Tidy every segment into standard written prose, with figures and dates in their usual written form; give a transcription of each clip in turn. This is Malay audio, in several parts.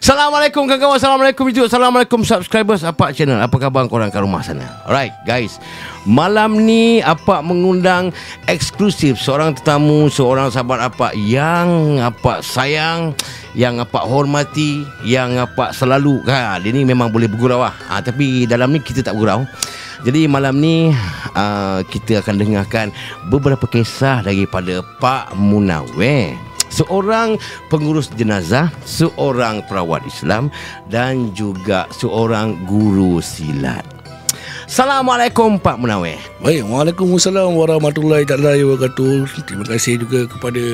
Assalamualaikum kawan-kawan, Assalamualaikum YouTube, Assalamualaikum subscribers Apak channel. Apa khabar korang kat rumah sana? Alright guys, malam ni Apak mengundang eksklusif seorang tetamu, seorang sahabat Apak yang Apak sayang, yang Apak hormati, yang Apak selalu dia ni memang boleh bergurau tapi dalam ni kita tak bergurau. Jadi malam ni kita akan dengarkan beberapa kisah daripada Pak Munawir, seorang pengurus jenazah, seorang perawat Islam dan juga seorang guru silat. Assalamualaikum Pak Munawir. Baik, Waalaikumsalam warahmatullahi wabarakatuh. Terima kasih juga kepada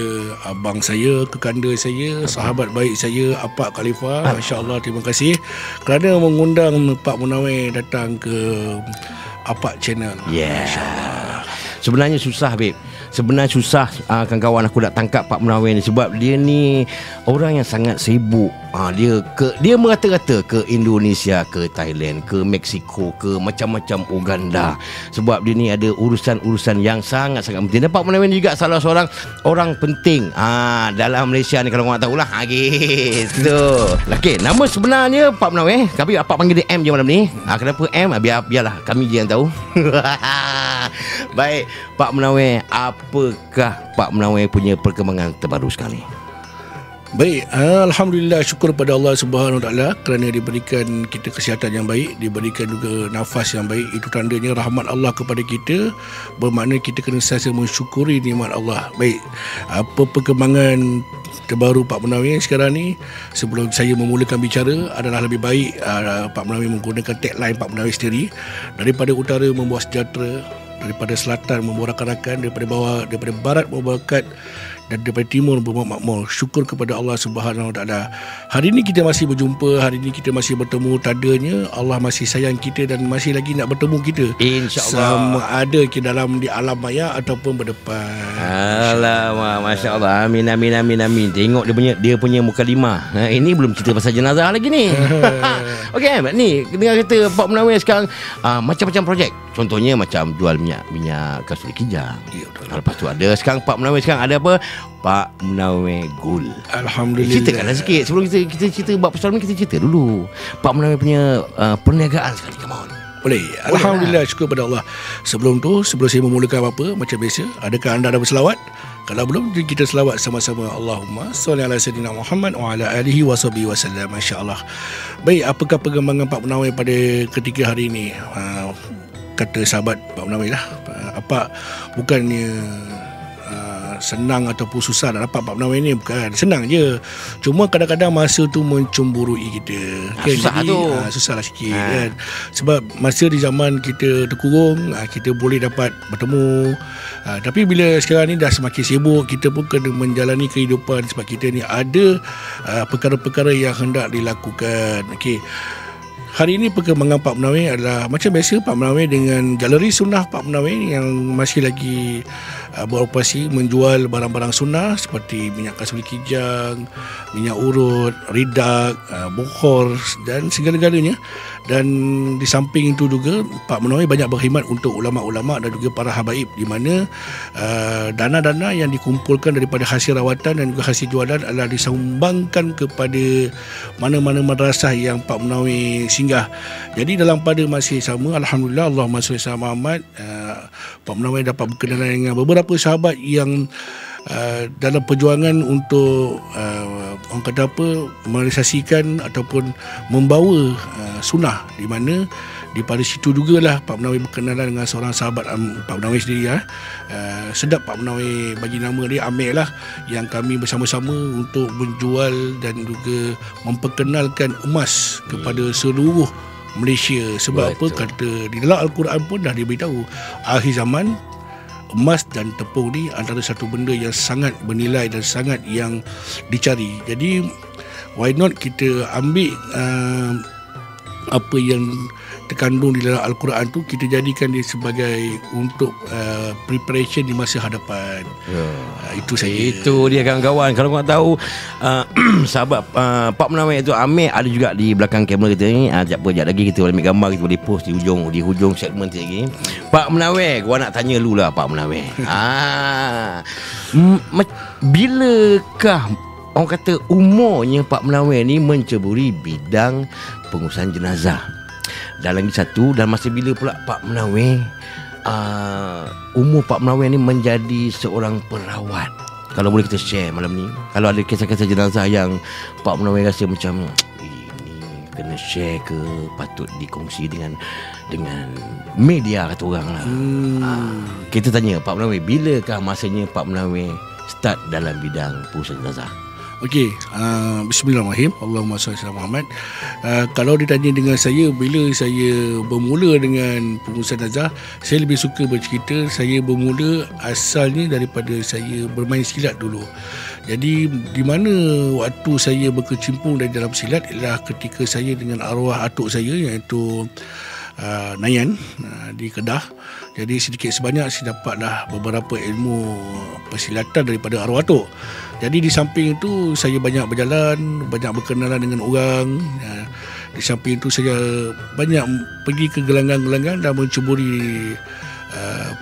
abang saya, kekanda saya, sahabat baik saya, Apak Khalifah. Masya-Allah, terima kasih kerana mengundang Pak Munawir datang ke Apak channel. Yeah. Sebenarnya susah, babe. Sebenarnya susah kawan-kawan aku nak tangkap Pak Munawir ni sebab dia ni orang yang sangat sibuk. Dia merata-rata ke Indonesia, ke Thailand, ke Mexico, ke macam-macam Uganda. Sebab dia ni ada urusan-urusan yang sangat-sangat penting. Dan Pak Munawir juga salah seorang orang penting dalam Malaysia ni, kalau korang tahulah. Gitu. Okey, nama sebenarnya Pak Munawir, tapi Apak panggil dia M je malam ni. Kenapa M? Biarlah kami je yang tahu. Baik, Pak Munawir, apakah Pak Munawir punya perkembangan terbaru sekali? Baik, alhamdulillah, syukur pada Allah Subhanahu Wa Taala kerana diberikan kita kesihatan yang baik, diberikan juga nafas yang baik. Itu tandanya rahmat Allah kepada kita, bermakna kita kena sentiasa mensyukuri nikmat Allah. Baik, apa perkembangan terbaru Pak Munawir sekarang ni? Sebelum saya memulakan bicara, adalah lebih baik Pak Munawir menggunakan tagline Pak Munawir sendiri. Daripada utara membawa sejahtera, daripada selatan membawa rakan-rakan, daripada barat membawa berkat, dan daripada timur membawa makmur. Syukur kepada Allah Subhanahu Wa Taala. Hari ini kita masih berjumpa, hari ini kita masih bertemu. Tandanya Allah masih sayang kita dan masih lagi nak bertemu kita, InsyaAllah. Sama ada kita di alam maya ataupun berdepan. Alamak, Masya Allah. Amin, amin, amin, amin. Tengok dia punya mukadimah. Ini belum cerita pasal jenazah lagi ni. Okey, ni dengar kata Pak Munawir sekarang macam-macam projek. Contohnya macam jual minyak kasut kijang. Lepas tu ada sekarang Pak Munawir sekarang ada apa? Pak Munawir Gold. Alhamdulillah. Ceritakanlah sikit sebelum kita cerita bab pasal ni, kita cerita dulu Pak Munawir punya perniagaan sekali. Come on. Boleh. Alhamdulillah, syukur pada Allah. Sebelum saya memulakan apa-apa, macam biasa, adakah anda ada berselawat? Kalau belum, kita selawat sama-sama. Allahumma sholli ala sayyidina Muhammad wa ala alihi wa sahbihi wasallam. Masya-Allah. Baik, apakah perkembangan Pak Munawir pada ketika hari ini? Kata sahabat Pak Munawir lah, apa bukannya senang ataupun susah nak dapat Pak Munawir ni? Bukan, senang je. Cuma kadang-kadang masa tu mencemburui kita kan? Susah. Jadi, tu susahlah sikit kan. Sebab masa di zaman kita terkurung, kita boleh dapat bertemu. Tapi bila sekarang ni dah semakin sibuk, kita pun kena menjalani kehidupan sebab kita ni ada perkara-perkara yang hendak dilakukan. Okey, hari ini perkembangan Pak Munawir adalah macam biasa. Pak Munawir dengan Galeri Sunnah Pak Munawir yang masih lagi beroperasi menjual barang-barang sunnah seperti minyak kasut kijang, minyak urut, ridak, bokhor dan segala-galanya. Dan di samping itu juga Pak Munawir banyak berkhidmat untuk ulama-ulama dan juga para habaib, di mana dana-dana yang dikumpulkan daripada hasil rawatan dan juga hasil jualan adalah disumbangkan kepada mana-mana madrasah yang Pak Munawir singgah. Jadi dalam pada masa sama, alhamdulillah, Allahumma sholli ala Muhammad, Pak Munawir dapat berkenalan dengan beberapa sahabat yang dalam perjuangan untuk orang kata apa, merealisasikan ataupun membawa sunnah, di mana daripada situ jugalah Pak Munawir berkenalan dengan seorang sahabat Pak Munawir sendiri. Sedap Pak Munawir bagi nama dia Amir lah, yang kami bersama-sama untuk menjual dan juga memperkenalkan emas kepada seluruh Malaysia. Sebab betul. apa? Kata di dalam Al-Quran pun dah diberitahu, akhir zaman emas dan tepung ni antara satu benda yang sangat bernilai dan sangat yang dicari. Jadi why not kita ambil apa yang terkandung di dalam Al-Quran tu, kita jadikan dia sebagai untuk preparation di masa hadapan. Itu saja. Itu dia kawan-kawan. Kalau korang tahu sahabat Pak Munawir itu Amir ada juga di belakang kamera kita ni. Sekejap lagi kita boleh ambil gambar, kita boleh post di hujung segmen lagi. Pak Munawir, gua nak tanya lu lah Pak Munawir. Bilakah orang kata umurnya Pak Menawir ni menceburi bidang pengurusan jenazah. Dan lagi satu, dan masa bila pula Pak Menawir umur Pak Menawir ni menjadi seorang perawat. Kalau boleh kita share malam ni, kalau ada kisah-kisah jenazah yang Pak Menawir rasa macam ini kena share ke, patut dikongsi dengan media kata orang lah. Kita tanya Pak Menawir, bilakah masanya Pak Menawir start dalam bidang pengurusan jenazah? Okey, bismillahirrahmanirrahim. Allahumma salli ala Muhammad. Kalau ditanya dengan saya bila saya bermula dengan pengurusan jenazah, saya lebih suka bercerita saya bermula asalnya daripada saya bermain silat dulu. Jadi di mana waktu saya berkecimpung dari dalam silat ialah ketika saya dengan arwah atuk saya iaitu Nayan di Kedah. Jadi sedikit sebanyak saya dapatlah beberapa ilmu persilatan daripada arwah atuk. Jadi di samping itu saya banyak berjalan, banyak berkenalan dengan orang. Di samping itu saya banyak pergi ke gelanggang-gelanggang dan mencuburi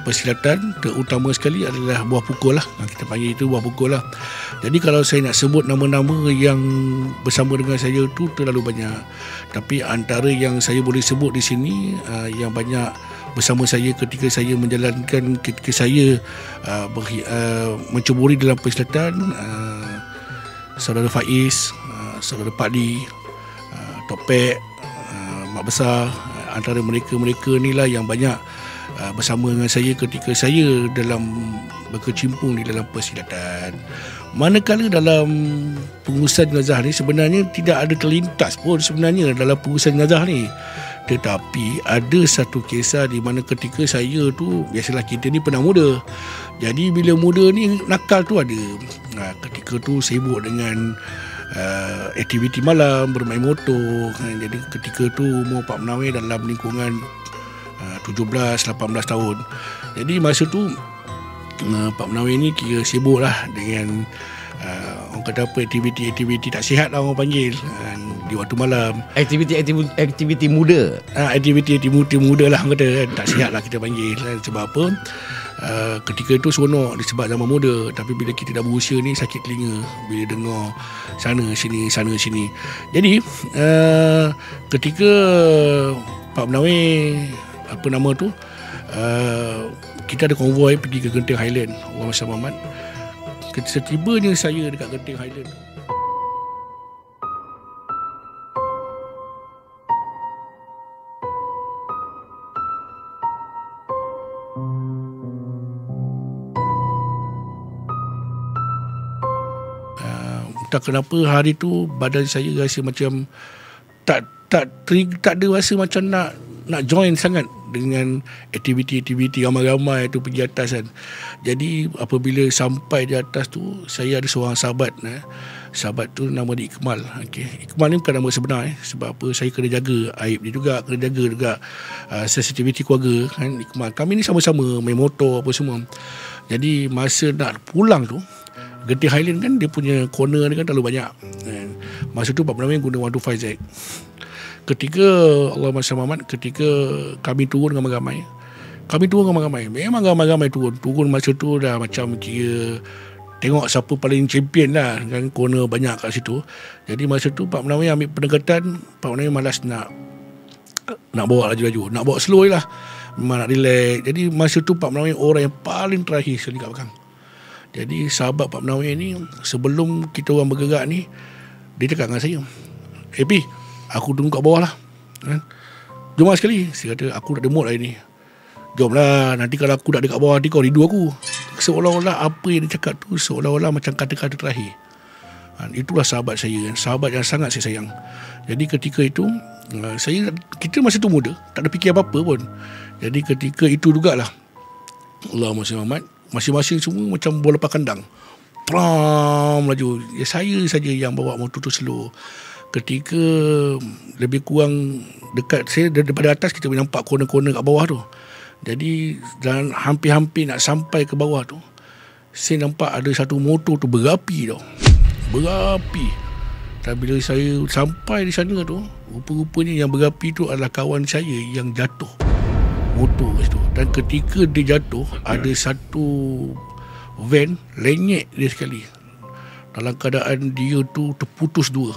persilatan. Terutama sekali adalah buah pukul lah. Kita panggil itu buah pukul lah. Jadi kalau saya nak sebut nama-nama yang bersama dengan saya itu terlalu banyak. Tapi antara yang saya boleh sebut di sini yang banyak bersama saya ketika saya menjalankan, ketika saya mencuburi dalam persilatan, Saudara Faiz, Saudara Pakdi, Topek, Mak Besar, antara mereka-mereka inilah yang banyak bersama dengan saya ketika saya dalam berkecimpung di dalam persilatan. Manakala dalam pengurusan jenazah ni sebenarnya tidak ada terlintas pun sebenarnya dalam pengurusan jenazah ni. Tetapi ada satu kisah di mana ketika saya tu, biasalah kita ni pernah muda. Jadi bila muda ni nakal tu ada. Ketika tu sibuk dengan aktiviti malam, bermain motor. Jadi ketika tu umur Pak Menawir dalam lingkungan 17-18 tahun. Jadi masa tu Pak Menawir ni kira sibuk lah dengan orang kata apa, aktiviti tak sihat lah orang panggil di waktu malam. Aktiviti muda. Aktiviti muda lah orang kata, tak sihat lah kita panggil. Sebab apa? Ketika itu seronok disebab zaman muda. Tapi bila kita dah berusia ni sakit telinga bila dengar sana sini. Jadi ketika Pak Menawir apa nama tu, kita ada konvoi pergi ke Genting Highland, orang Masa Mamat. Setibanya saya dekat Genting Highland, entah kenapa hari tu badan saya rasa macam tak ada rasa macam nak join sangat dengan aktiviti-aktiviti ramai-ramai tu pergi atas kan. Jadi apabila sampai di atas tu, saya ada seorang sahabat. Sahabat tu nama dia Iqmal. Iqmal ni bukan nama sebenar sebab apa, saya kena jaga aib dia juga, kena jaga juga sensitiviti keluarga kan. Iqmal, kami ni sama-sama main motor apa semua. Jadi masa nak pulang tu, Genting Highland kan dia punya corner ni kan terlalu banyak. Masa tu Pak Menawir guna 125Z. Ketika Allahumma salli ala Muhammad, ketika kami turun ramai-ramai, memang ramai-ramai turun masa tu dah macam kira tengok siapa paling champion lah kan, corner banyak kat situ. Jadi masa tu Pak Menawir ambil pendekatan, Pak Menawir malas nak bawa laju-laju, nak bawa slow je lah, memang nak relax. Jadi masa tu Pak Menawir orang yang paling terakhir sekali kat belakang. Jadi sahabat Pak Menawir ni, sebelum kita orang bergerak ni, dia cakap dengan saya, Pi, aku tunggu kat bawah lah kan? Jom lah sekali. Saya kata, aku tak ada mood hari ni. Jom lah, nanti kalau aku tak ada kat bawah, nanti kau rindu aku. Seolah-olah apa yang dia cakap tu seolah-olah macam kata-kata terakhir. Itulah sahabat saya, sahabat yang sangat saya sayang. Jadi ketika itu kita masa tu muda, tak ada fikir apa-apa pun. Jadi ketika itu jugalah, Allahumma salli ala Muhammad, masing-masing semua macam bola lepas kandang, pram laju. Saya saja yang bawa motor tu slow. Ketika lebih kurang dekat saya, daripada atas kita boleh nampak corner-corner kat bawah tu. Jadi dan hampir-hampir nak sampai ke bawah tu, saya nampak ada satu motor tu berapi tau. Berapi. Dan bila saya sampai di sana tu, rupa-rupanya yang berapi tu adalah kawan saya yang jatuh motor kat situ. Dan ketika dia jatuh, ada satu van lenyek dia sekali. dalam keadaan dia tu terputus dua.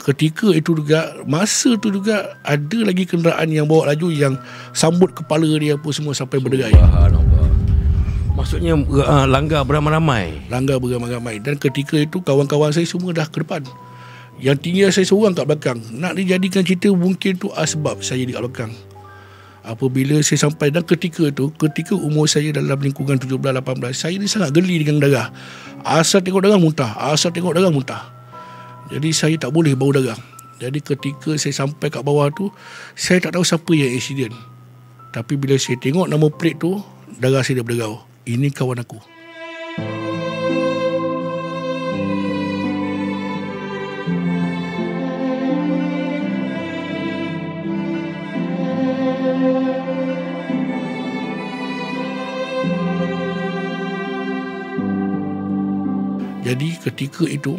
Ketika itu juga, masa tu juga ada lagi kenderaan yang bawa laju yang sambut kepala dia apa semua sampai berderai. Maksudnya langgar beramai-ramai. Langgar beramai-ramai. Dan ketika itu kawan-kawan saya semua dah ke depan. Yang tinggal saya seorang kat belakang. Nak dijadikan cerita mungkin tu sebab saya di kat belakang. Apabila saya sampai, dan ketika umur saya dalam lingkungan 17-18, saya ni sangat geli dengan darah. Asal tengok darah muntah. Jadi saya tak boleh bau darah. Jadi ketika saya sampai kat bawah tu, saya tak tahu siapa yang accident. Tapi bila saya tengok nama plate tu, darah saya dah berderau. Ini kawan aku. Jadi ketika itu,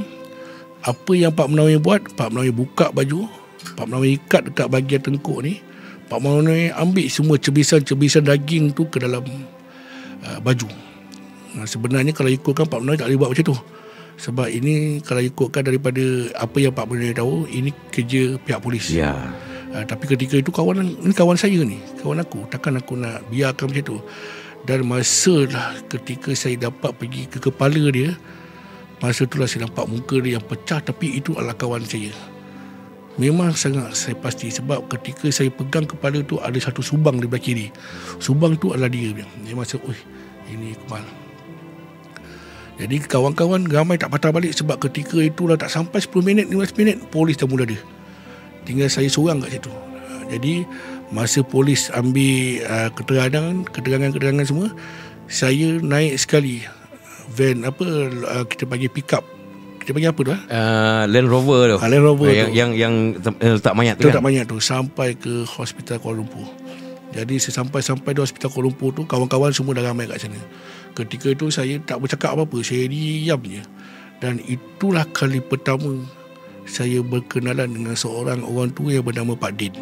apa yang Pak Menawi buat? Pak Menawi buka baju, Pak Menawi ikat dekat bahagian tengkuk ni. Pak Menawi ambil semua cebisan-cebisan daging tu ke dalam baju. Sebenarnya kalau ikutkan, Pak Menawi tak boleh buat macam tu. Sebab ini kalau ikutkan daripada apa yang Pak Menawi tahu, ini kerja pihak polis. Ya. Tapi ketika itu ini kawan saya ni, kawan aku. Takkan aku nak biarkan macam tu. Dan masa lah ketika saya dapat pergi ke kepala dia, masa itulah saya nampak muka dia yang pecah, tapi itu adalah kawan saya. Memang sangat saya pasti, sebab ketika saya pegang kepala tu ada satu subang di belah kiri. Subang tu adalah dia. Dia masa, ini Kemal. Jadi kawan-kawan ramai tak patah balik, sebab ketika itulah tak sampai 10 minit, 15 minit, polis dah mula ada. Tinggal saya seorang kat situ. Jadi masa polis ambil keterangan semua, saya naik sekali van kita panggil pick up. Kita panggil apa tu? Land Rover tu. Land Rover yang letak mayat tu. Letak mayat tu sampai ke hospital Kuala Lumpur. Jadi saya sampai di hospital Kuala Lumpur tu, kawan-kawan semua dah ramai kat sana. Ketika itu saya tak bercakap apa-apa, saya diam je. Dan itulah kali pertama saya berkenalan dengan seorang orang tua yang bernama Pak Din.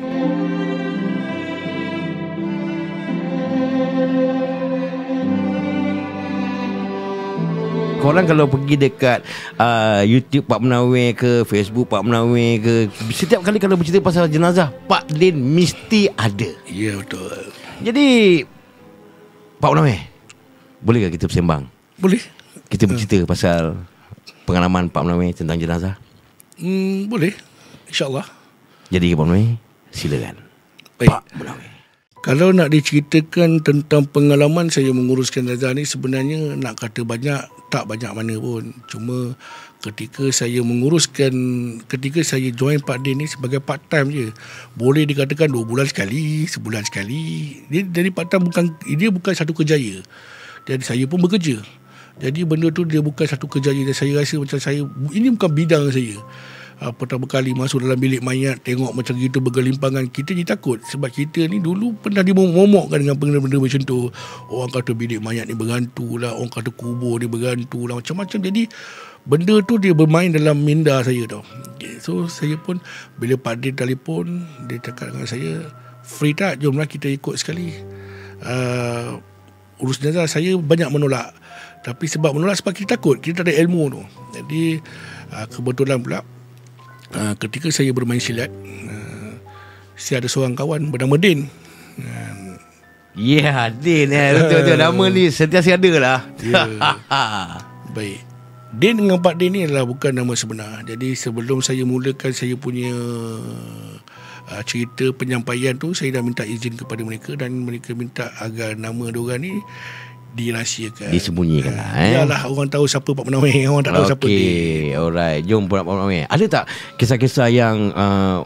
Korang kalau pergi dekat YouTube Pak Menawi ke, Facebook Pak Menawi ke, setiap kali kalau bercerita pasal jenazah, Pak Din mesti ada. Ya, betul. Jadi Pak Menawi, boleh ke kita bersembang? Boleh. Kita bercerita pasal pengalaman Pak Menawi tentang jenazah? Boleh, InsyaAllah. Jadi Pak Menawi, silakan. Baik. Pak Menawi. Kalau nak diceritakan tentang pengalaman saya menguruskan jenazah ni, sebenarnya nak kata banyak, tak banyak mana pun. Cuma ketika saya join Pak Din ni sebagai part time je. Boleh dikatakan 2 bulan sekali, sebulan sekali. Dia part time, dia bukan satu kerjaya. Dan saya pun bekerja. Jadi benda tu dia bukan satu kerjaya. Dan saya rasa macam ini bukan bidang saya. Pertama kali masuk dalam bilik mayat, tengok macam gitu bergelimpangan, kita jadi takut. Sebab kita ni dulu pernah dimomokkan dengan benda-benda macam tu. Orang kata bilik mayat ni berhantu lah, orang kata kubur ni berhantu lah, macam-macam. Jadi benda tu dia bermain dalam minda saya tau. So saya pun, bila Pak Din telefon, dia cakap dengan saya, free tak? Jomlah kita ikut sekali. Urus jenazah. Saya banyak menolak. Tapi sebab menolak, sebab kita takut, kita tak ada ilmu tu. Jadi kebetulan pula, ketika saya bermain silat, saya ada seorang kawan bernama Din. Ya, Din. Betul-betul nama ni sentiasa ada lah. Baik. Din dengan Pak Din ni adalah bukan nama sebenar. Jadi sebelum saya mulakan saya punya cerita penyampaian tu, saya dah minta izin kepada mereka, dan mereka minta agar nama diorang ni dirahsiakan, disembunyikan Yalah, orang tahu siapa Pak Menawi, orang tak tahu siapa dia. Okey, alright. Jom Pak Menawi. Ada tak kisah-kisah yang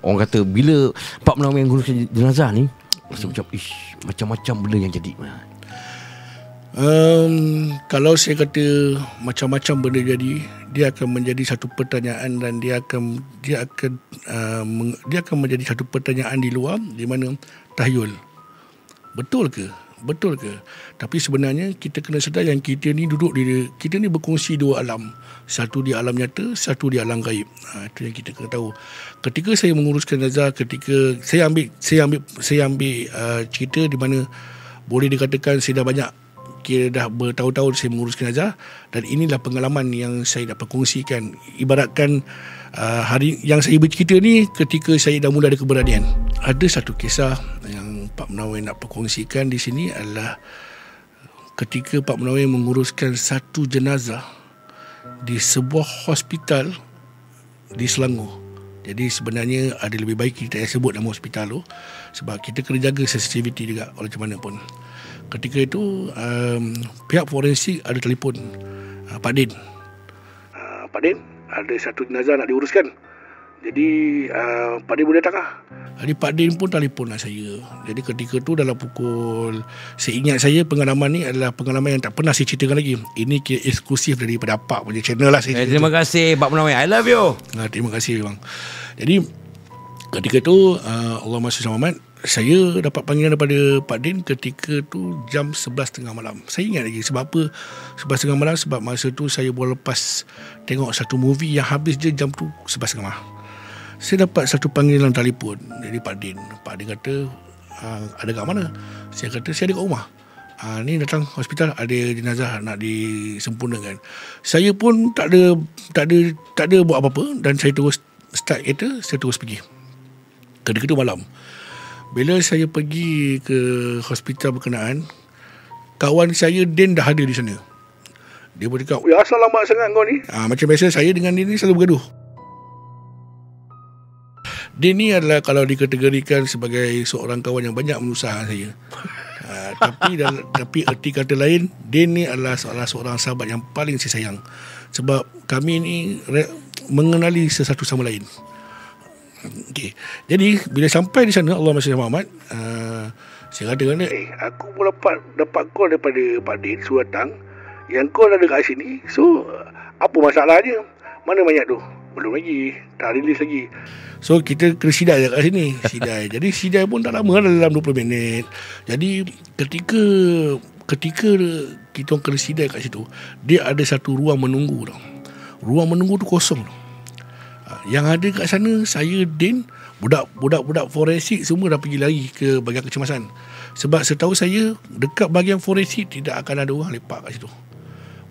orang kata bila Pak Menawi menguruskan jenazah ni, rasa macam macam-macam benda yang jadi? Kalau saya kata macam-macam benda jadi, dia akan menjadi satu pertanyaan, dan dia akan menjadi satu pertanyaan di luar, di mana tahyul. Betul ke? Tapi sebenarnya kita kena sedar yang kita ni kita ni berkongsi 2 alam. Satu di alam nyata, satu di alam gaib. Itu yang kita kena tahu. Ketika saya menguruskan jenazah, ketika saya ambil cerita di mana boleh dikatakan saya dah banyak kira dah bertahun-tahun saya mengurus jenazah, dan inilah pengalaman yang saya dapat kongsikan. Ibaratkan hari yang saya bercerita ni ketika saya dah mula ada keberanian. Ada satu kisah yang Pak Menawai nak perkongsikan di sini adalah ketika Pak Menawai menguruskan satu jenazah di sebuah hospital di Selangor. Jadi sebenarnya ada lebih baik kita sebut nama hospital tu, sebab kita kena jaga sensitivity juga oleh macam mana pun. Ketika itu pihak forensik ada telefon Pak Din. Pak Din, ada satu jenazah nak diuruskan. Jadi Pak Din boleh datang lah. Jadi Pak Din pun telefon lah saya. Jadi ketika tu dalam pukul, saya ingat saya pengalaman ni adalah pengalaman yang tak pernah saya ceritakan lagi. Ini eksklusif daripada Pak punya channel lah. Terima kasih Pak Menawai, I love you. Terima kasih bang. Jadi ketika tu Allahumma shalli Muhammad, saya dapat panggilan daripada Pak Din ketika tu jam 11.30 malam. Saya ingat lagi sebab apa 11.30 malam, sebab masa tu saya baru lepas tengok satu movie yang habis je jam tu 11.30. Saya dapat satu panggilan telefon dari Pak Din. Pak Din kata, ada kat mana? Saya kata, saya ada kat rumah. Ni datang hospital, ada jenazah nak disempurnakan. Saya pun tak ada buat apa-apa, dan saya terus start kereta, saya terus pergi. Ketika tu malam. Bila saya pergi ke hospital berkenaan, kawan saya Din dah ada di sana. Dia pun cakap, "Ya, asal lama sangat kau ni?" Macam biasa saya dengan dia ni selalu bergaduh. Dia ni adalah kalau dikategorikan sebagai seorang kawan yang banyak menyusahkan saya. Tapi erti kata lain, dia ni adalah seorang sahabat yang paling saya sayang. Sebab kami ni mengenali sesatu sama lain. Okay. Jadi bila sampai di sana, Allahumma shalli Muhammad, saya kata, aku pun dapat call daripada Pak Din suruh datang, yang call ada kat sini. So apa masalahnya? Mana mayat tu? Belum lagi, tak rilis lagi. So kita kena sidai kat sini. Sidai. Jadi sidai pun tak lama, dalam 20 minit. Jadi ketika kita kena sidai kat situ, dia ada satu ruang menunggu tau. Ruang menunggu tu kosong tau. Yang ada kat sana, saya, Din, budak-budak forensik semua dah pergi lari ke bahagian kecemasan. Sebab setahu saya, dekat bahagian forensik tidak akan ada orang lepak kat situ.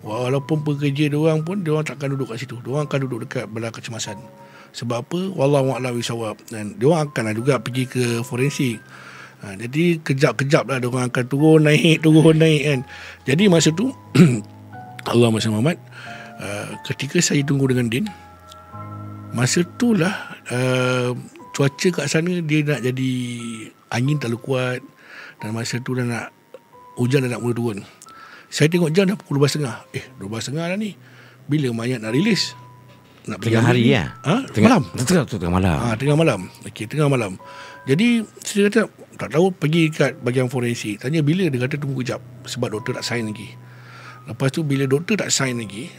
Walaupun pekerja diorang pun, diorang takkan duduk kat situ. Diorang akan duduk dekat belah kecemasan. Sebab apa? Wallahu a'lam bishawab. Dan diorang akan juga pergi ke forensik. Jadi kejap-kejap lah diorang akan turun naik kan. Jadi masa tu Allahumma shalli Muhammad, ketika saya tunggu dengan Din, masa tu lah cuaca kat sana dia nak jadi angin terlalu kuat, dan masa tu dah nak hujan dah nak mula turun. Saya tengok jam dah pukul 12.30. 12.30 dah ni. Bila mayat nak rilis? Nak tengah hari ya? Malam. Tengah malam. Tengah malam. Okey, tengah malam. Jadi saya kata tak tahu, pergi kat bahagian forensik. Tanya bila, dia kata tunggu kejap sebab doktor tak sign lagi. Lepas tu bila doktor tak sign lagi,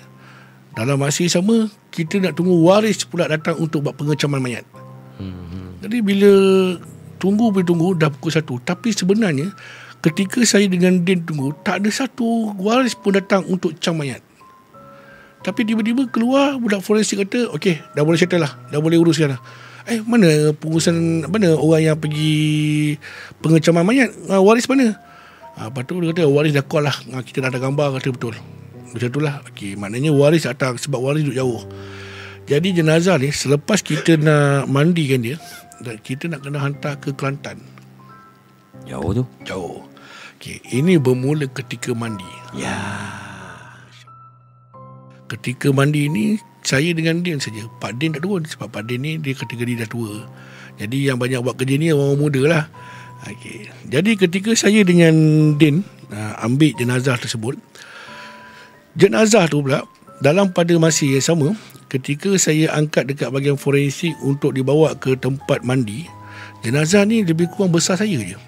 dalam masa yang sama kita nak tunggu waris pula datang untuk buat pengecaman mayat. Jadi bila tunggu dah pukul 1. Tapi sebenarnya ketika saya dengan Din tunggu, tak ada satu waris pun datang untuk cam mayat. Tapi tiba-tiba keluar budak forensik kata, okey, dah boleh settle lah, dah boleh uruskan lah. Mana pengurusan, mana orang yang pergi pengecaman mayat, waris mana? Lepas tu dia kata, waris dah call lah, kita dah ada gambar, kata betul. Macam tu lah. Okey, maknanya waris datang sebab waris duduk jauh. Jadi jenazah ni selepas kita nak mandikan dia, kita nak kena hantar ke Kelantan. Jauh tu? Jauh. Okey, ini bermula ketika mandi. Ya. Ketika mandi ni saya dengan Din saja. Pak Din tak turun sebab Pak Din ni dia kategori dah tua. Jadi yang banyak buat kerja ni orang muda lah. Okey. Jadi ketika saya dengan Din ambil jenazah tersebut, jenazah tu pula dalam pada masa yang sama, ketika saya angkat dekat bahagian forensik untuk dibawa ke tempat mandi, jenazah ni lebih kurang besar saya je.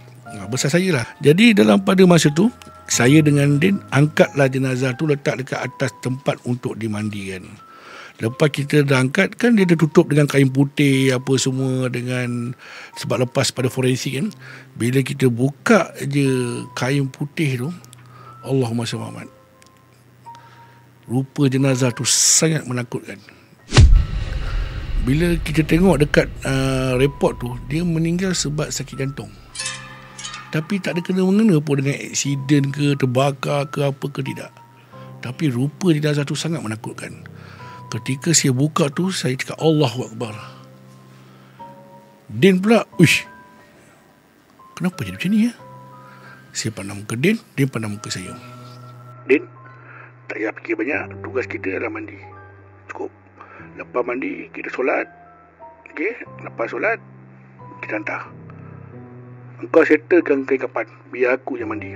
Besar saya lah. Jadi dalam pada masa tu, saya dengan Din angkatlah jenazah tu, letak dekat atas tempat untuk dimandikan. Lepas kita dah angkat, kan dia dah tutup dengan kain putih apa semua, dengan sebab lepas pada forensik kan. Bila kita buka je kain putih tu, Allahumma shalli Muhammad, rupa jenazah tu sangat menakutkan. Bila kita tengok dekat report tu, dia meninggal sebab sakit jantung. Tapi tak ada kena-mengena pun dengan aksiden ke, terbakar ke apa ke, tidak. Tapi rupa jenazah tu sangat menakutkan. Ketika saya buka tu, saya cakap Allahu Akbar. Din pula, uish, kenapa jadi macam ni ya? Saya pandang muka Din, Din pandang muka saya. Din, tak payah fikir banyak. Tugas kita adalah mandi. Cukup. Lepas mandi, kita solat. Okey, lepas solat, kita hantar. Engkau settlekan kain kapan, biar aku yang mandi.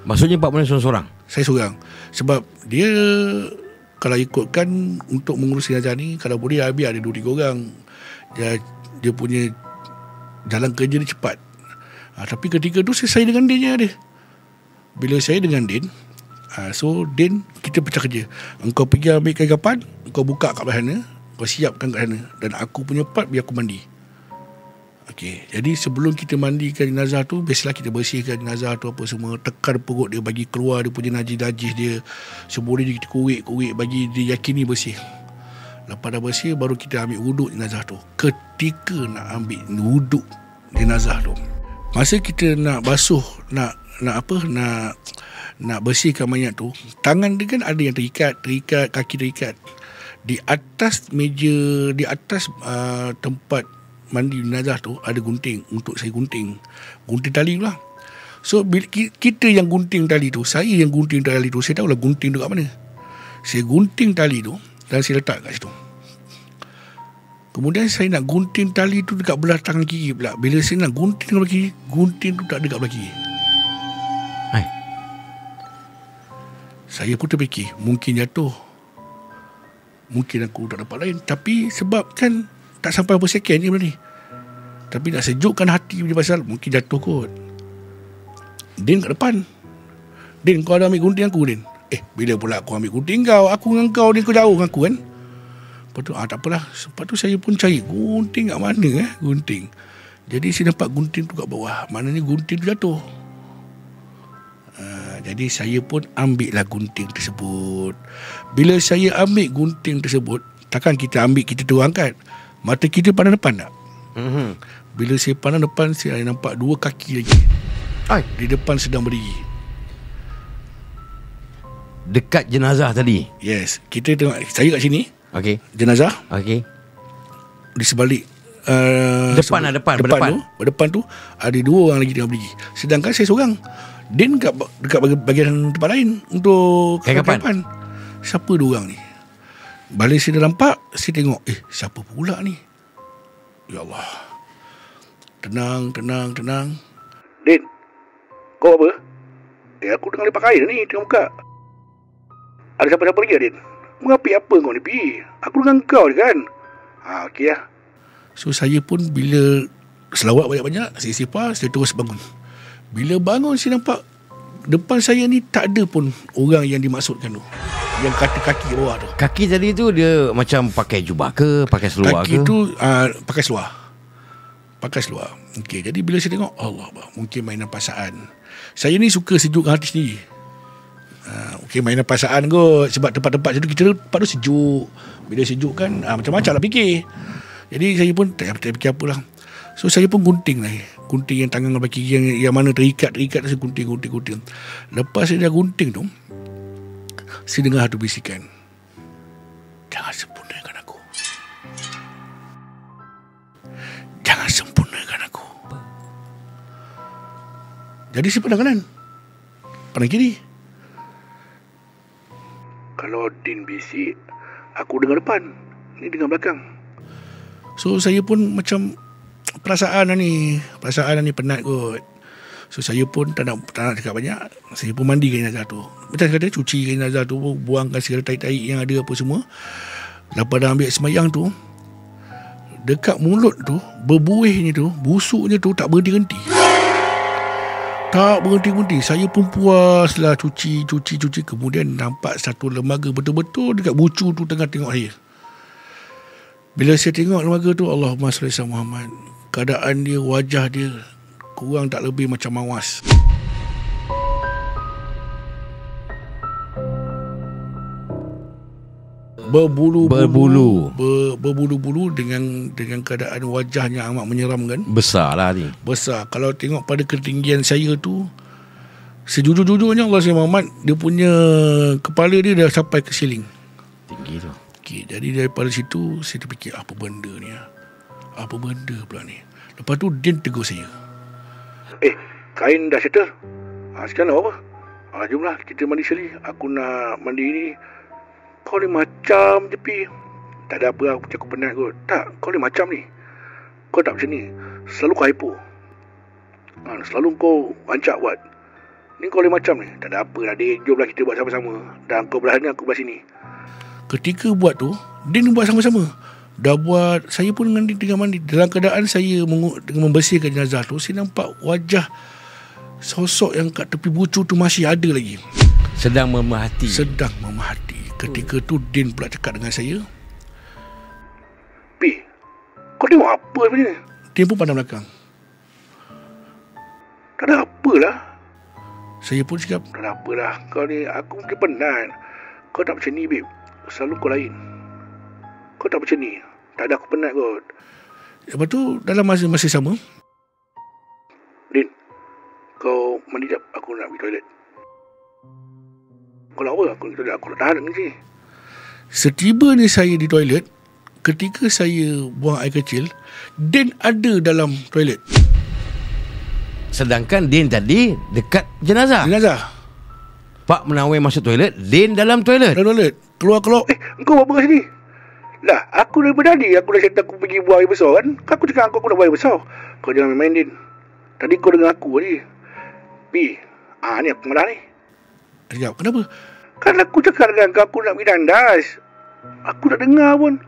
Maksudnya Pak Mani seorang-seorang? Saya seorang. Sebab dia, kalau ikutkan untuk mengurus jenazah ni, kalau boleh habis ada 2-3 orang. Dia punya jalan kerja dia cepat. Tapi ketika tu saya dengan Din je ada. Bila saya dengan Din, so Din, kita pecah kerja. Engkau pergi ambil kain kapan, engkau buka kat belah sana, kau siapkan kat sana, dan aku punya part biar aku mandi. Okey, jadi sebelum kita mandikan jenazah tu, biasalah kita bersihkan jenazah tu apa semua, tekan perut dia, bagi keluar dia punya najis-najis dia. Seboleh dia kita kurik-kurik, bagi dia yakini bersih. Lepas dah bersih, baru kita ambil wuduk jenazah tu. Ketika nak ambil wuduk jenazah tu, masa kita nak basuh, nak bersihkan mayat tu, tangan dia kan ada yang terikat, kaki terikat. Di atas meja, di atas tempat mandi jenazah tu ada gunting untuk saya gunting tali tu lah. So bila kita yang gunting tali tu, saya yang gunting tali tu, saya tahulah gunting tu kat mana. Saya gunting tali tu dan saya letak kat situ. Kemudian saya nak gunting tali tu dekat belah tangan kiri pula. Bila saya nak gunting belah kiri, gunting tu tak ada kat belah kiri. Hai. Saya pun terfikir, mungkin jatuh, mungkin aku tak dapat lain. Tapi sebab kan tak sampai berapa second je benda ni. Tapi nak sejukkan hati punya pasal, mungkin jatuh kot. Din kat depan. Din, kau ada ambil gunting aku, Din? Bila pula aku ambil gunting kau? Aku dengan kau, Din, kau jauh dengan aku kan? Lepas tu, tak apalah. Lepas tu saya pun cari gunting kat mana gunting. Jadi saya dapat gunting tu kat bawah. Maknanya gunting tu jatuh. Jadi saya pun ambil lah gunting tersebut. Bila saya ambil gunting tersebut, takkan kita ambil, kita terus angkat. Mata kita pandang depan tak? Bila saya pandang depan, saya nampak 2 kaki lagi. Di depan sedang berdiri. Dekat jenazah tadi? Yes. Kita tengok, saya kat sini. Okey. Jenazah. Okey. Di sebalik depan tu ada 2 orang lagi tengah berdiri. Sedangkan saya seorang. Din dekat bahagian tempat lain untuk kapan. Siapa 2 orang ni? Balik saya dah nampak, saya tengok, siapa pula ni? Ya Allah. Tenang. Din, kau apa? Aku tengah lepak air ni, tengok muka. Ada siapa-siapa lagi, Din? Mengapik apa kau ni, Pi? Aku dengan kau ni kan? Okey lah. So saya pun bila selawat banyak-banyak, saya sipar, saya terus bangun. Bila bangun, saya nampak depan saya ni tak ada pun orang yang dimaksudkan tu, yang kata kaki bawah tu. Kaki tadi tu dia macam pakai jubah ke, pakai seluar kaki ke? Kaki tu pakai seluar. Okey, jadi bila saya tengok, Allah, mungkin mainan perasaan. Saya ni suka sejukkan hati sendiri. Okey, mainan perasaan kot. Sebab tempat-tempat macam tu, kita tempat tu sejuk. Bila sejuk kan, macam-macam lah fikir. Jadi saya pun tak fikir apalah. So saya pun gunting lah. Gunting yang tangan belah kiri, yang mana terikat saya gunting. Lepas saya dah gunting tu, saya dengar satu bisikan, jangan sempurnakan aku. Jangan sempurnakan aku. Jadi saya pandang kanan, pandang kiri. Kalau Din bisik, aku dengar depan, ni dengar belakang. So saya pun macam perasaan ni penat kot. So saya pun tak nak cakap banyak. Saya pun mandi kain jenazah tu. Macam kata, cuci kain jenazah tu, buangkan segala tahi-tahi yang ada apa semua. Lepas dah ambil semayang tu, dekat mulut tu, berbuihnya tu, busuknya tu tak berhenti-henti. Tak berhenti-henti. Saya pun puaslah cuci. Kemudian nampak satu lembaga betul-betul dekat bucu tu tengah tengok saya. Bila saya tengok lembaga tu, Allahumma salli ala Muhammad, keadaan dia, wajah dia kurang tak lebih macam mawas. berbulu-bulu dengan keadaan wajahnya amat menyeramkan. Besar lah ni. Besar. Kalau tengok pada ketinggian saya tu, sejujur-jujurnya Allah Sayyid Muhammad, dia punya kepala dia dah sampai ke siling. Tinggi tu. Okay, jadi daripada situ saya terfikir, apa benda ni? Apa benda pula ni? Lepas tu Din tegur saya, kain dah settle? Sekarang nak apa? Jomlah kita mandi sekali. Aku nak mandi ni. Kau ni macam je Pi. Tak ada apa, aku penat kot. Tak, kau ni macam ni. Kau tak macam ni. Selalu kau hypo. Selalu kau rancak buat. Ni kau ni macam ni. Tak ada apa lah Din. Jomlah kita buat sama-sama. Dan kau belah ni, aku belah sini. Ketika buat tu, Din buat sama-sama. Dah buat, saya pun dengan Din tengah mandi. Dalam keadaan saya dengan membersihkan jenazah tu, saya nampak wajah sosok yang kat tepi bucu tu masih ada lagi. Sedang memerhati. Ketika tu Din pula cakap dengan saya, Pi, kau tengok apa sebenarnya? Din pun pandang belakang. Tak ada apalah. Saya pun cakap, tak ada apalah. Kau ni, aku mungkin penat. Kau tak macam ni babe. Selalu kau lain. Kau tak macam ni. Tak ada, aku penat kot. Lepas tu dalam masa sama, Din, kau mandi jap. Aku nak pergi toilet. Kau nak apa? Aku nak tahan ni sini. Setibanya saya di toilet, ketika saya buang air kecil, Din ada dalam toilet. Sedangkan Din tadi dekat jenazah. Pak Menawai masuk toilet, Din dalam toilet. Keluar. Kau buat apa kat sini? Lah, aku daripada tadi aku dah cakap aku pergi buang air besar kan. Aku cakap aku nak buang air besar. Kau jangan main Din. Tadi kau dengar aku tadi. Pi, ni aku marah ni. Dia cakap, kenapa? Kan aku cakap dengan kau, aku nak pergi tandas. Aku tak dengar pun.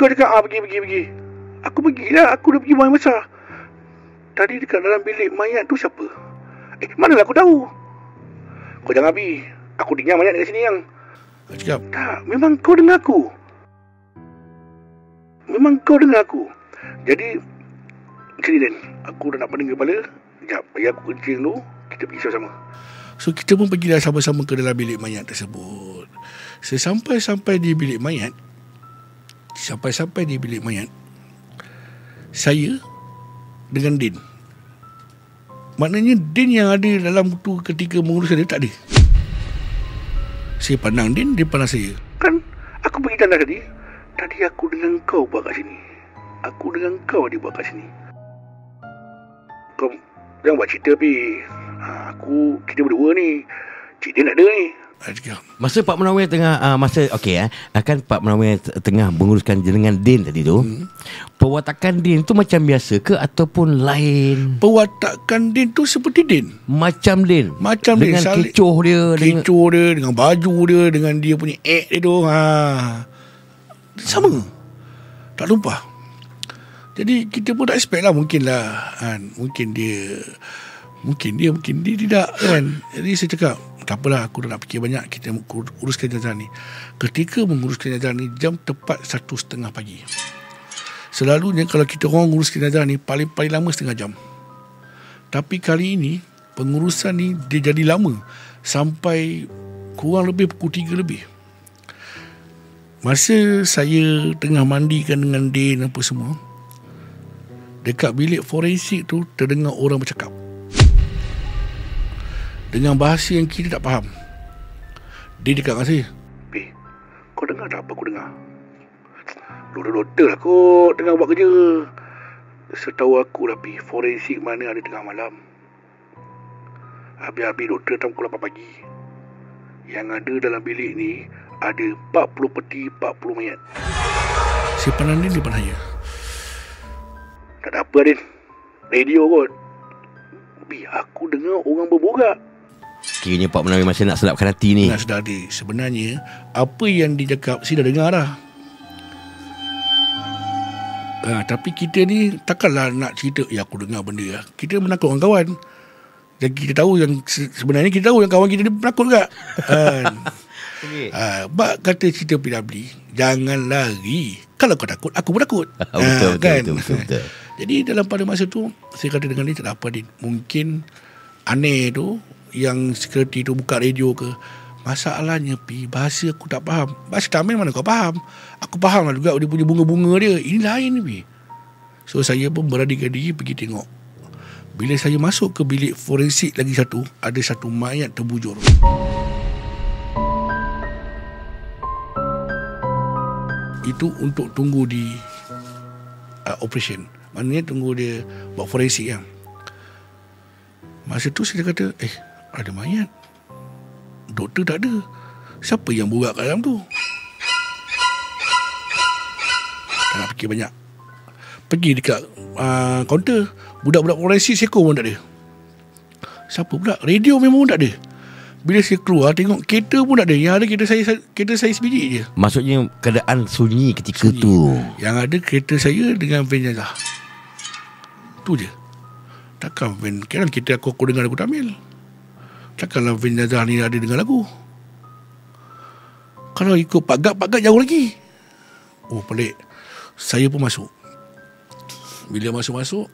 Kau cakap, pergi. Aku pergilah, aku dah pergi buang air besar. Tadi dekat dalam bilik mayat tu siapa? Manalah aku tahu. Kau jangan pergi. Aku dengar mayat dekat sini yang. Dia cakap, tak, memang kau dengar aku. Jadi, macam ni Dan, aku dah nak pening kepala. Sekejap, bagi aku kencing dulu. Kita pergi sama-sama. So kita pun pergilah sama-sama ke dalam bilik mayat tersebut. Sampai di bilik mayat, saya dengan Din. Maknanya Din yang ada dalam tu ketika mengurus dia tak ada. Saya pandang Din, dia pandang saya. Kan aku pergi tandas tadi. Tadi aku dengan kau buat kat sini. Kau jangan buat cerita Pi. Kita berdua ni. Cik Din tak ada ni. Masa Pak Menawai tengah kan Pak Menawai tengah menguruskan dengan Din tadi tu, perwatakan Din tu macam biasa ke ataupun lain? Perwatakan Din tu seperti Din. Macam Din. Dengan kecoh dia, dengan baju dia, dengan dia punya act dia tu. Sama. Tak lupa. Jadi kita pun tak expect lah. Mungkin dia tidak kan. Jadi saya cakap, tak apalah, aku dah nak fikir banyak. Kita uruskan jenazah ni. Ketika menguruskan jenazah ni, jam tepat 1:30 pagi. Selalunya kalau kita orang uruskan jenazah ni, paling lama setengah jam. Tapi kali ini pengurusan ni dia jadi lama, sampai kurang lebih pukul 3 lebih. Masa saya tengah mandikan dengan Din apa semua, dekat bilik forensik tu terdengar orang bercakap dengan bahasa yang kita tak faham. Dia dekat dengan saya, Pi, kau dengar tak apa aku dengar? Doktor lah kot tengah buat kerja. Setahu aku lah Pi, forensik mana ada tengah malam. Habis-habis doktor datang pukul 8 pagi. Yang ada dalam bilik ni ada 40 peti, 40 mayat. Si pandang Din, dia pandang saya. Tak ada apa Din, radio kot. Pi, aku dengar orang berborak. Kayaknya Pak Menawai masih nak sedapkan hati ni. Nak sedap hati. Sebenarnya apa yang dia cakap saya dah dengar dah. Tapi kita ni takkanlah nak cerita, aku dengar benda lah. Kita menakut orang kawan. Dan kita tahu yang sebenarnya kita tahu yang kawan kita ni penakut juga. Bak kata cerita PWD, jangan lari. Kalau kau takut, aku pun takut. Betul. Jadi dalam pada masa tu, saya kata dengan dia, tak ada apa Din. Mungkin aneh tu, yang security tu buka radio ke, Masalahnya bahasa aku tak faham. Bahasa Tamil mana kau faham? Aku faham lah juga dia punya bunga-bunga dia. Ini lain ni So saya pun beranikan diri pergi tengok. Bila saya masuk ke bilik forensik lagi satu, ada satu mayat terbujur. Itu untuk tunggu di operation. Maknanya tunggu dia buat forensik kan. Masa tu saya kata, ada mayat. Doktor tak ada. Siapa yang buat kat dalam tu? Tak nak fikir banyak. Pergi dekat kaunter. Budak-budak forensik seko pun tak ada. Siapa pula? Radio memang pun tak ada. Bila saya keluar tengok kereta pun tak ada. Yang ada kereta saya sebiji je. Maksudnya keadaan sunyi ketika tu. Yang ada kereta saya dengan van jenazah. Tu je. Takkan van, kan kita aku dengar lagu Tamil. Takkanlah van jenazah ni ada dengar lagu. Kalau ikut Pak Gap jauh lagi. Oh pelik. Saya pun masuk. Bila masuk-masuk,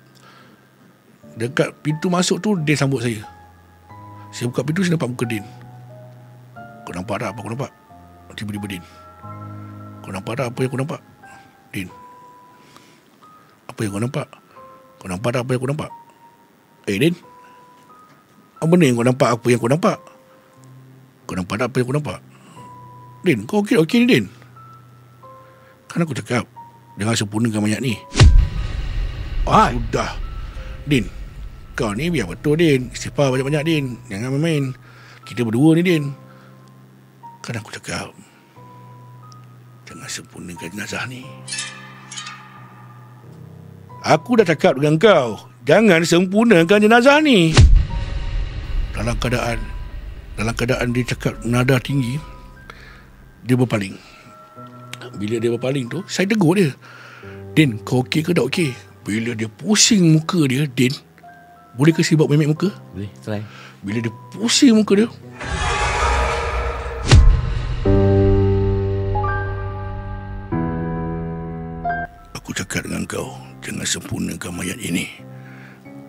dekat pintu masuk tu dia sambut saya. Saya buka pintu, saya nampak muka Din. Kau nampak tak apa aku nampak? Tiba-tiba Din. Kau nampak tak apa yang aku nampak? Din. Apa yang kau nampak? Kau nampak tak apa yang aku nampak? Din. Apa ni kau nampak apa yang kau nampak? Kau nampak tak apa yang aku nampak? Din, kau okey ni Din? Kan aku cakap, jangan sempurnakan mayat ni. Sudah. Din, kau ni biar betul Din. Istighfar banyak-banyak Din. Jangan main-main. Kita berdua ni Din. Kan aku cakap, jangan sempurnakan jenazah ni. Aku dah cakap dengan kau, jangan sempurnakan jenazah ni. Dalam keadaan dia cakap nada tinggi, dia berpaling. Bila dia berpaling tu, saya tegur dia. Din, kau okey ke tak okey? Bila dia pusing muka dia, Din, boleh ke saya buat memek muka? Boleh, try. Bila dia pusing muka dia, aku cakap dengan kau, jangan sempurnakan mayat ini.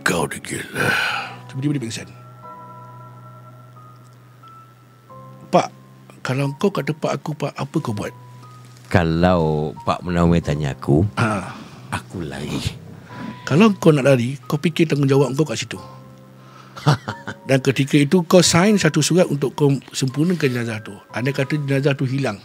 Kau degil. Tiba-tiba dia pingsan. Pak, kalau kau kat tempat aku, Pak, apa kau buat? Kalau Pak Munawir tanya aku, aku lari. Kalau kau nak lari, kau fikir tanggungjawab kau kat situ. Dan ketika itu kau sign satu surat untuk kau sempurnakan jenazah tu. Andai kata jenazah tu hilang,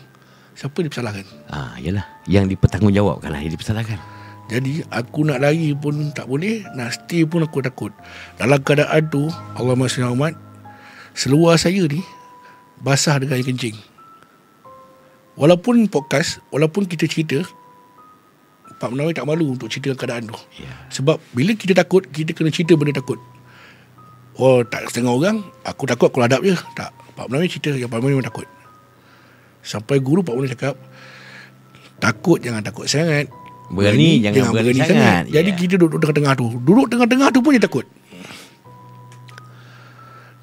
siapa dipersalahkan? Yalah, yang dipertanggungjawabkan lah, yang dipersalahkan. Jadi aku nak lari pun tak boleh, nak stay pun aku takut. Dalam keadaan tu, Allahumma salli ala Muhammad, seluar saya ni basah dengan air kencing. Walaupun podcast, walaupun kita cerita, Pak Munawir tak malu untuk cerita keadaan tu. Sebab bila kita takut, kita kena cerita benda takut. Oh, tak setengah orang, aku takut aku hadap je. Tak, Pak Munawir cerita yang Pak Munawir memang takut. Sampai guru Pak Munawir cakap, takut jangan takut sangat, Berani jangan berani sangat. Jadi kita duduk tengah-tengah tu. Duduk tengah-tengah tu pun dia takut.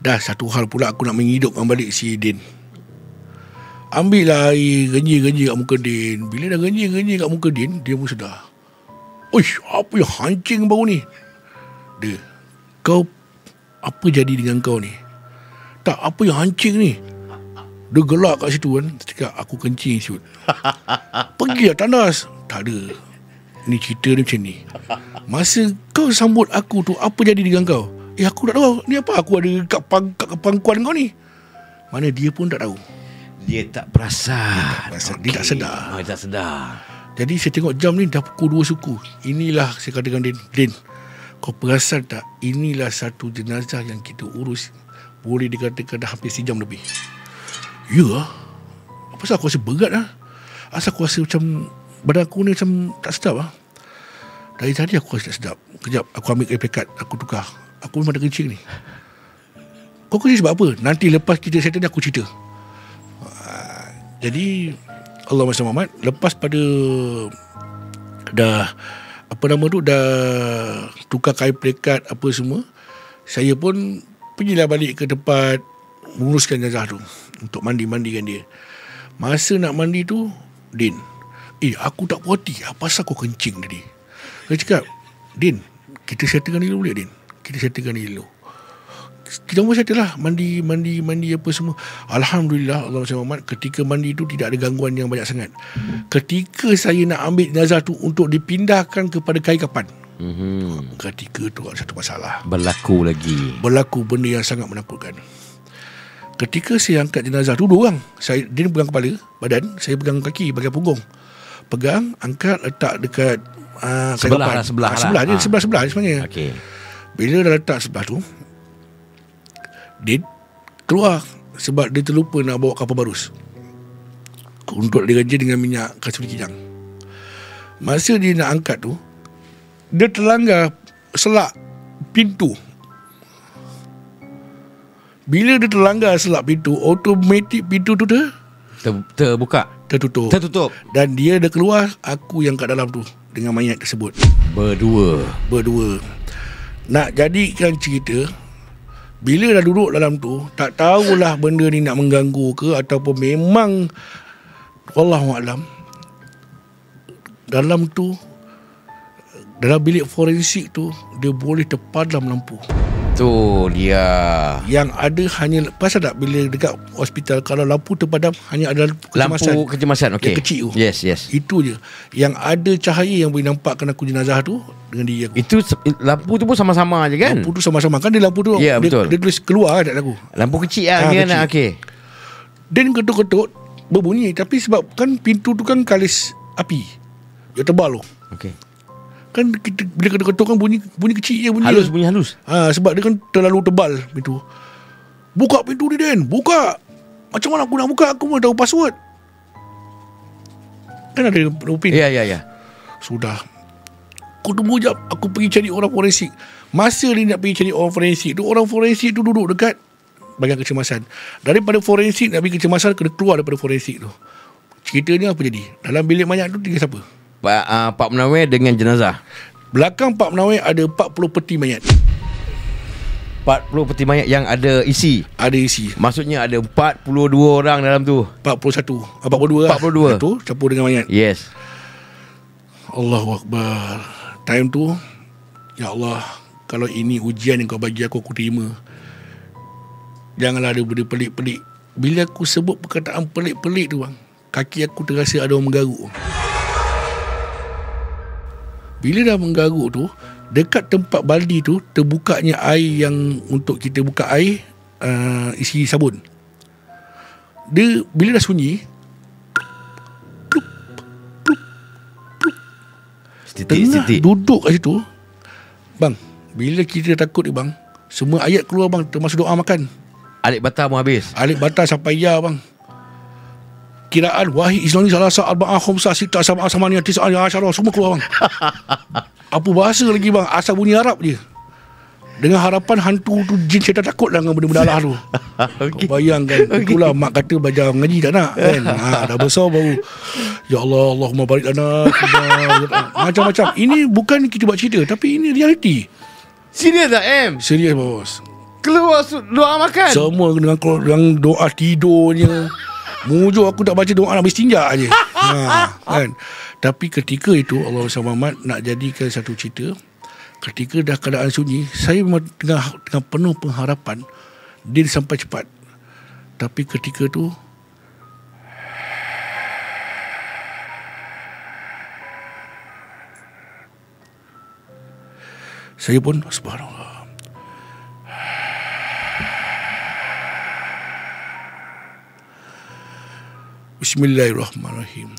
Dah satu hal pula aku nak menghidupkan balik si Din. Ambil lah air, genji-genji kat muka Din. Bila dah genji-genji kat muka Din, dia pun sedar. Uish, apa yang hancing bau ni? Dia, kau, apa jadi dengan kau ni? Tak, apa yang hancing ni? Dia gelak kat situ kan. Dia cakap, aku kencing siut. Pergilah tandas. Tak ada. Ni cerita dia macam ni. Masa kau sambut aku tu, apa jadi dengan kau? Aku tak tahu. Ni apa aku ada kat pangkuan kau ni? Mana dia pun tak tahu. Dia tak perasan. Dia tak sedar. Dia tak sedar. Jadi saya tengok jam ni dah pukul 2 suku. Inilah saya katakan Din, kau perasan tak? Inilah satu jenazah yang kita urus. Boleh dikatakan dah hampir sejam lebih. Ya. Apa sebab aku rasa berat lah. Asal aku rasa macam badan aku ni macam tak sedap lah. Dari tadi aku rasa tak sedap. Kejap aku ambil air pekat, aku tukar. Aku memang ada kencing ni. Kau kencing sebab apa? Nanti lepas kita settle ni aku cerita. Jadi Allahumma salli ala Muhammad, lepas pada dah apa nama tu, dah tukar kain plekat apa semua, saya pun pergilah balik ke tempat menguruskan jenazah tu untuk mandi-mandikan dia. Masa nak mandi tu, Din, aku tak puas hati. Apa pasal kau kencing tadi? Saya cakap, Din, kita settlekan dulu boleh Din? Kita settlekan dulu. kita pun settle lah. Mandi apa semua. Alhamdulillah, Allah SWT, ketika mandi tu tidak ada gangguan yang banyak sangat. Ketika saya nak ambil jenazah tu untuk dipindahkan kepada kain kafan, ketika tu ada satu masalah. Berlaku benda yang sangat menakutkan. Ketika saya angkat jenazah tu, dua orang. Dia pegang kepala, badan, saya pegang kaki, bagian punggung. Pegang, angkat, letak dekat sebelah dia sebelah sebenarnya. Okay. Bila dah letak sebelah tu, dia keluar sebab dia terlupa nak bawa kapal barus untuk diraja dengan minyak kasturi kijang. Masa dia nak angkat tu, dia terlanggar selak pintu. Bila dia terlanggar selak pintu, automatik pintu tu terbuka, tertutup. Dan dia dah keluar, aku yang kat dalam tu dengan mayat tersebut. Berdua. Nak jadikan cerita, bila dah duduk dalam tu, tak tahulah benda ni nak mengganggu ke ataupun memang wallahualam. Dalam tu, dalam bilik forensik tu, dia boleh terpadam lampu. Tu dia. Yang ada hanya, pasal tak bila dekat hospital kalau lampu terpadam hanya ada lampu kecemasan. Okay. Yang kecil tu. Yes. Itu je. Yang ada cahaya yang boleh nampakkan aku jenazah tu dengan diri aku. Itu lampu tu pun sama-sama je kan? Lampu tu sama-sama kan, dia lampu tu. Ya, betul. Dia tulis keluar kat aku. Lampu kecil lah dia nak. Okay. Dan ketuk-ketuk berbunyi, tapi sebab kan pintu tu kan kalis api yang tebal tu. Okay. Kan kita bila ketuk-ketuk kan bunyi kecil je, bunyi halus. Sebab dia kan terlalu tebal pintu. Buka pintu ni, Den. Buka. Macam mana aku nak buka? Aku pun tahu password. Kan ada pin. Ya. Sudah. Aku tunggu jap. Aku pergi cari orang forensik. Masa dia nak pergi cari orang forensik tu, orang forensik tu duduk dekat bahagian kecemasan. Daripada forensik nak pergi kecemasan, kena keluar daripada forensik tu. Ceritanya apa jadi? Dalam bilik mayat tu tinggal siapa? Pak Menawai dengan jenazah. Belakang Pak Menawai ada 40 peti mayat. 40 peti mayat yang ada isi. Ada isi. Maksudnya ada 42 orang dalam tu. 42 lah. 42 tu campur dengan mayat. Yes. Allahu Akbar. Time tu, ya Allah, kalau ini ujian yang kau bagi aku terima. Janganlah ada benda pelik-pelik. Bila aku sebut perkataan pelik-pelik tu, bang, kaki aku terasa ada orang menggaruk. Bila dah menggaruk tu, dekat tempat baldi tu terbukanya air yang untuk kita buka air, isi sabun. Dia bila dah sunyi, tengah duduk kat situ, bang, bila kita takut ni bang, semua ayat keluar bang, termasuk doa makan. Alik batar pun habis. Alik batar sampai ya bang. Kiraan wahid Islami salasa arba'ah khumsah sita sab'ah samaniyah tis'ah asyarah, semua keluar bang. Apa bahasa lagi bang, asal bunyi Arab je. Dengan harapan hantu tu, jin syaitan takut lah dengan benda-benda Allah tu. Okay. Bayangkan. Itulah mak kata belajar mengaji tak nak kan. Dah besar baru, ya Allah, Allahumma barik lana. Macam-macam. Ini bukan kita buat cerita, tapi ini realiti. Serius tak M? Serius bos. Keluar doa makan. Semua dengan doa tidurnya. Mujur aku tak baca doa nak berstinjak je. Kan. Tapi ketika itu Allah SWT nak jadikan satu cerita. Ketika dah keadaan sunyi, saya memang dengan penuh pengharapan dia sampai cepat. Tapi ketika tu saya pun subhanallah. Bismillahirrahmanirrahim.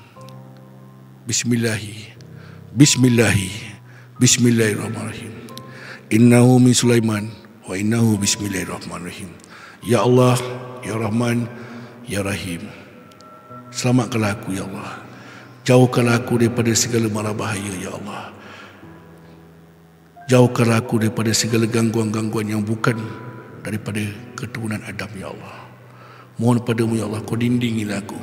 Bismillahirrahmanirrahim. Innahu min Sulaiman wa innahu bismillahirrahmanirrahim. Ya Allah, Ya Rahman, Ya Rahim. Selamatkanlah aku ya Allah. Jauhkanlah aku daripada segala mara bahaya ya Allah. Jauhkanlah aku daripada segala gangguan-gangguan yang bukan daripada keturunan Adam ya Allah. Mohon padamu ya Allah, kau dindingilah aku.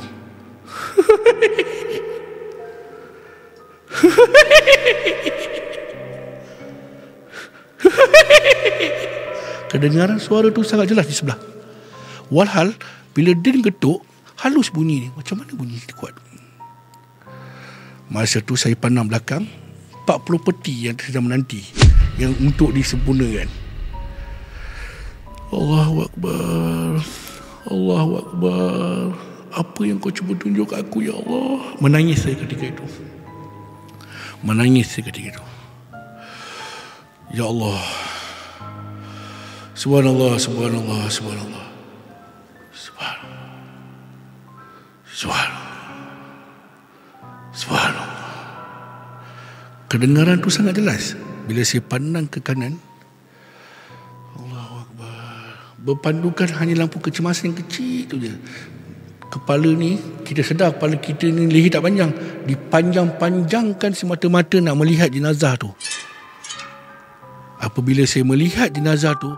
Kedengaran suara tu sangat jelas di sebelah. Walhal bila dia ketuk, halus bunyi ni. Macam mana bunyi kuat? Masa tu saya pandang belakang, 40 peti yang sedang menanti, yang untuk disempurnakan. Allahu Akbar. Allahu Akbar. Apa yang kau cuba tunjuk aku, ya Allah? Menangis saya ketika itu. Menangis saya ketika itu. Ya Allah. Subhanallah, subhanallah, subhanallah. Subhanallah. Subhanallah. Subhanallah. Kedengaran tu sangat jelas. Bila saya pandang ke kanan, Allahu Akbar. Berpandukan hanya lampu kecemasan yang kecil tu je. Kepala ni, kita sedar kepala kita ni leher tak panjang. Dipanjang-panjangkan semata-mata nak melihat jenazah tu. Apabila saya melihat jenazah tu,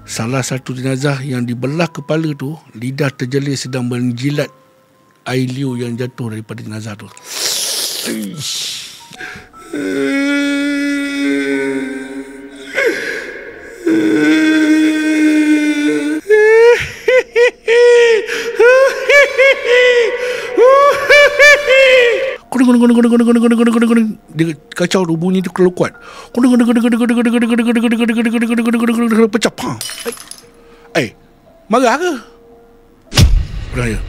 salah satu jenazah yang dibelah kepala tu, lidah terjelir sedang menjilat air liu yang jatuh daripada jenazah tu. Dia kacau tu, bunyi tu terlalu kuat. Pecah. Marah ke? Marah dia.